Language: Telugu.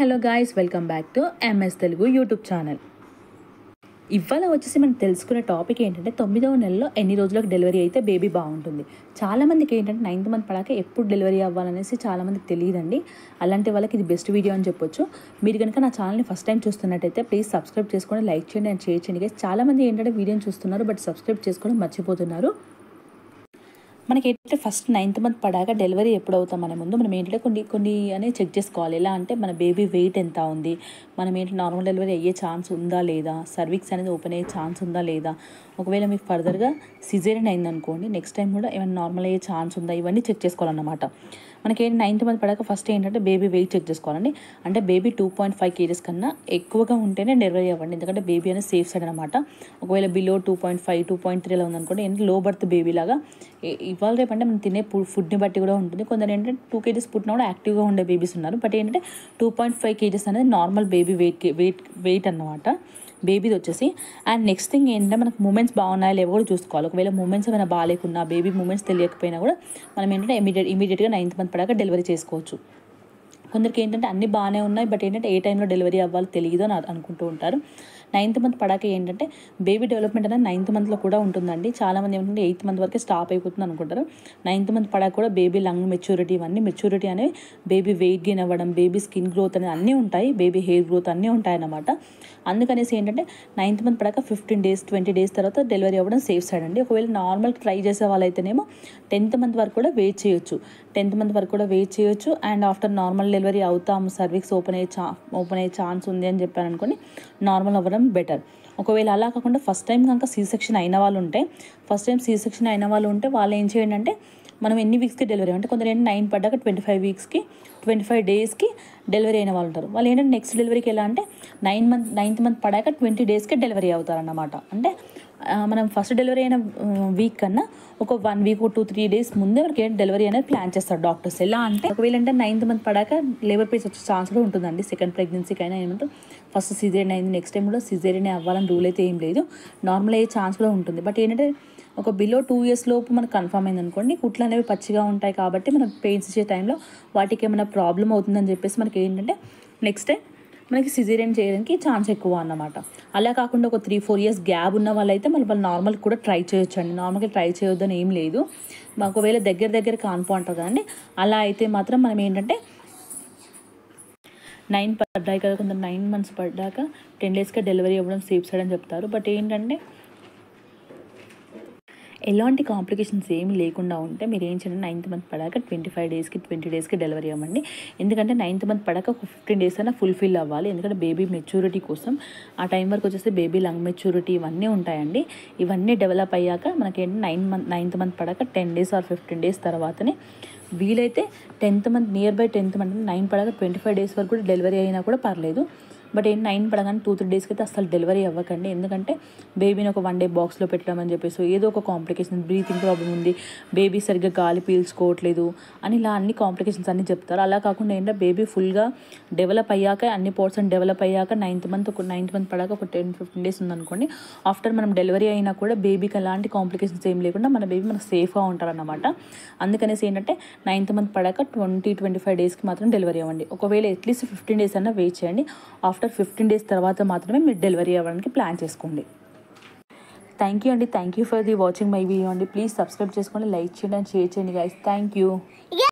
Hello guys, welcome back to MS Telugu YouTube channel. ఇవాళ వచ్చేసి మనం తెలుసుకునే టాపిక్ ఏంటంటే 9వ నెలలో ఎన్ని రోజులకు డెలివరీ అయితే బేబీ బాగుంటుంది. చాలామందికి ఏంటంటే 9th మంత్ పడాక ఎప్పుడు డెలివరీ అవ్వాలనేసి చాలామందికి తెలియదండి. అలాంటి వాళ్ళకి ఇది బెస్ట్ వీడియో అని చెప్పొచ్చు. మీరు కనుక నా ఛానల్ని ఫస్ట్ టైం చూస్తున్నట్టయితే ప్లీజ్ సబ్స్క్రైబ్ చేసుకొని లైక్ చేయండి అండ్ షేర్ చేయండి. చాలామంది ఏంటంటే వీడియోని చూస్తున్నారు బట్ సబ్స్క్రైబ్ చేసుకోవడం మర్చిపోతున్నారు. మనకి ఏంటంటే ఫస్ట్ 9th మంత్ పడాక డెలివరీ ఎప్పుడు అవుతాం అనే ముందు మనం ఏంటంటే కొన్ని అనేది చెక్ చేసుకోవాలి. ఎలా అంటే మన బేబీ వెయిట్ ఎంత ఉంది, మనం ఏంటి నార్మల్ డెలివరీ అయ్యే ఛాన్స్ ఉందా లేదా, సర్విక్స్ అనేది ఓపెన్ అయ్యే ఛాన్స్ ఉందా లేదా, ఒకవేళ మీకు ఫర్దర్గా సిజేరియన్ అయిందనుకోండి నెక్స్ట్ టైం కూడా ఏమైనా నార్మల్ అయ్యే ఛాన్స్ ఉందా, ఇవన్నీ చెక్ చేసుకోవాలన్నమాట. మనకి 9th మంత్ పడాక ఫస్ట్ ఏంటంటే బేబీ వెయిట్ చెక్ చేసుకోవాలండి. అంటే బేబీ 2.5 kgs కన్నా ఎక్కువగా ఉంటేనే డెలివరీ అవ్వండి. ఎందుకంటే బేబీ అనేది సేఫ్ సైడ్ అనమాట. ఒకవేళ బిలో 2.5, 2.3 అలా ఉందనుకోండి, ఏంటంటే లో బర్త్ బేబీ లాగా ఇవాళ రేపు అంటే మనం తినే ఫుడ్ని బట్టి కూడా ఉంటుంది. కొందరు ఏంటంటే 2 kgs పుట్టినా కూడా యాక్టివ్గా ఉండే బేబీస్ ఉన్నారు. బట్ ఏంటంటే 2.5 kgs అనేది నార్మల్ బేబీ వెయిట్ అన్నమాట బేబీది వచ్చేసి. అండ్ నెక్స్ట్ థింగ్ ఏంటంటే మనకు మూమెంట్స్ బాగున్నాయా లేవో కూడా చూసుకోవాలి. ఒకవేళ మూమెంట్స్ ఏమైనా బాగాలేకున్నా, బేబీ మూమెంట్స్ తెలియకపోయినా కూడా మనం ఏంటంటే ఇమీడియట్గా 9th మంత్ పడాక డెలివరీ చేసుకోవచ్చు. కొందరికి ఏంటంటే అన్నీ బాగానే ఉన్నాయి బట్ ఏంటంటే ఏ టైంలో డెలివరీ అవ్వాలో తెలియదు అని అనుకుంటూ ఉంటారు. 9th మంత్ పడాక ఏంటంటే బేబీ డెవలప్మెంట్ అనేది 9th మంత్లో కూడా ఉంటుందండి. చాలామంది ఏంటంటే 8th మంత్ వరకే స్టాప్ అయిపోతుంది అనుకుంటారు. 9th మంత్ పడాక కూడా బేబీ లంగ్ మెచ్యూరిటీ, ఇవన్నీ మెచ్యూరిటీ అనేవి, బేబీ వెయిట్ గెయిన్ అవ్వడం, బేబీ స్కిన్ గ్రోత్ అనేది అన్నీ ఉంటాయి, బేబీ హెయిర్ గ్రోత్ అన్నీ ఉంటాయన్నమాట. అందుకనేసి ఏంటంటే 9th మంత్ పడాక 15 days 20 days తర్వాత డెలివరీ అవ్వడం సేఫ్ సైడ్ అండి. ఒకవేళ నార్మల్ ట్రై చేసే వాళ్ళైతేనేమో 10th మంత్ వరకు కూడా వెయిట్ చేయొచ్చు. 10th మంత్ వరకు కూడా వెయిట్ చేయొచ్చు. అండ్ ఆఫ్టర్ నార్మల్ డెలివరీ అవుతాం, సర్వీక్స్ ఓపెన్ అయ్యే ఛాన్స్ ఉంది అని చెప్పాను అనుకోండి, నార్మల్ అవ్వడం బెటర్. ఒకవేళ అలా కాకుండా ఫస్ట్ టైం కనుక సీ సెక్షన్ అయిన వాళ్ళు ఉంటే వాళ్ళు ఏం చేయండి అంటే, మనం ఎన్ని వీక్స్కి డెలివరీ అంటే కొందరు ఏంటంటే 9 పడ్డాక 25 డేస్కి డెలివరీ అయిన వాళ్ళు ఉంటారు. వాళ్ళు ఏంటంటే నెక్స్ట్ డెలివరీకి ఎలా అంటే 9th మంత్ పడాక 20 daysకే డెలివరీ అవుతారన్నమాట. అంటే మనం ఫస్ట్ డెలివరీ అయిన వీక్ కన్నా ఒక 1 week 2-3 days ముందే మనకి డెలివరీ అనేది ప్లాన్ చేస్తారు డాక్టర్స్. ఎలా అంటే ఒకవేళ అంటే 9th మంత్ పడాక లేబర్ పెయిన్స్ వచ్చే ఛాన్స్ కూడా ఉంటుందండి. సెకండ్ ప్రెగ్నెన్సీకి అయినా ఏమంటే ఫస్ట్ సిజేరియన్ అయింది, నెక్స్ట్ టైం కూడా సిజేరియన్ అవ్వాలని రూల్ అయితే ఏం లేదు, నార్మల్ అయ్యే ఛాన్స్ కూడా ఉంటుంది. బట్ ఏంటంటే ఒక బిలో 2 years లోపు మనకు కన్ఫర్మ్ అయింది అనుకోండి, కుట్లు అనేవి పచ్చిగా ఉంటాయి కాబట్టి మనం పెయిన్స్ ఇచ్చే టైంలో వాటికి ఏమైనా ప్రాబ్లం అవుతుందని చెప్పేసి మనకి ఏంటంటే నెక్స్ట్ టైం మనకి సిజేరియన్ చేయడానికి ఛాన్స్ ఎక్కువ అన్నమాట. అలా కాకుండా ఒక 3-4 years గ్యాప్ ఉన్న వాళ్ళైతే వాళ్ళు నార్మల్ కూడా ట్రై చేయొచ్చు అండి. నార్మల్గా ట్రై చేయొద్దని ఏం లేదు. ఒకవేళ దగ్గర కాన్పు అంటారు కదండి, అలా అయితే మాత్రం మనం ఏంటంటే 9 పడ్డాయి కదా, కొంత 9 months పడ్డాక 10 daysకే డెలివరీ అవ్వడం సేఫ్ సైడ్ అని చెప్తారు. బట్ ఏంటంటే ఎలాంటి కాంప్లికేషన్స్ ఏమి లేకుండా ఉంటే మీరు ఏం చేయండి, 9th మంత్ పడాక 20 daysకి డెలివరీ అవ్వండి. ఎందుకంటే 9th మంత్ పడాక 15 days అయినా ఫుల్ఫిల్ అవ్వాలి. ఎందుకంటే బేబీ మెచ్యూరిటీ కోసం ఆ టైం వరకు వచ్చేసి బేబీ లంగ్ మెచ్యూరిటీ ఇవన్నీ ఉంటాయండి. ఇవన్నీ డెవలప్ అయ్యాక మనకేంటి 9th మంత్ పడాక 10 days or 15 days తర్వాతనే వీలైతే 10th month near by 10th month 9 పడాక 25 days వరకు కూడా డెలివరీ అయినా కూడా పర్లేదు. బట్ 9 పడగానే 2-3 daysకి అయితే అసలు డెలివరీ అవ్వకండి. ఎందుకంటే బేబీని ఒక 1 day బాక్స్లో పెట్టడం అని చెప్పేసి ఏదో ఒక కాంప్లికేషన్, బ్రీతింగ్ ప్రాబ్లం ఉంది, బేబీ సరిగ్గా గాలి పీల్చుకోవట్లేదు అని ఇలా అన్ని కాంప్లికేషన్స్ అన్నీ చెప్తారు. అలా కాకుండా ఏంటంటే బేబీ ఫుల్గా డెవలప్ అయ్యాక, అన్ని పోర్షన్ డెవలప్ అయ్యాక 9th మంత్ పడాక ఒక 10-15 days ఉందనుకోండి, ఆఫ్టర్ మనం డెలివరీ అయినా కూడా బేబీకి ఎలాంటి కాంప్లికేషన్స్ ఏం లేకుండా మన బేబీ మనకు సేఫ్గా ఉంటారన్నమాట. అందుకనేసి ఏంటంటే 9th మంత్ పడాక 20-25 daysకి మాత్రం డెలివరీ అవ్వండి. ఒకవేళ అట్లీస్ట్ 15 days అన్నా వెయిట్ చేయండి. ఆఫ్టర్ 15 days తర్వాత మాత్రమే మీరు డెలివరీ అవ్వడానికి ప్లాన్ చేసుకోండి. Thank you for the watching my video అండి. ప్లీజ్ సబ్స్క్రైబ్ చేసుకోండి, లైక్ చేయండి అండ్ షేర్ చేయండి గైస్. Thank you.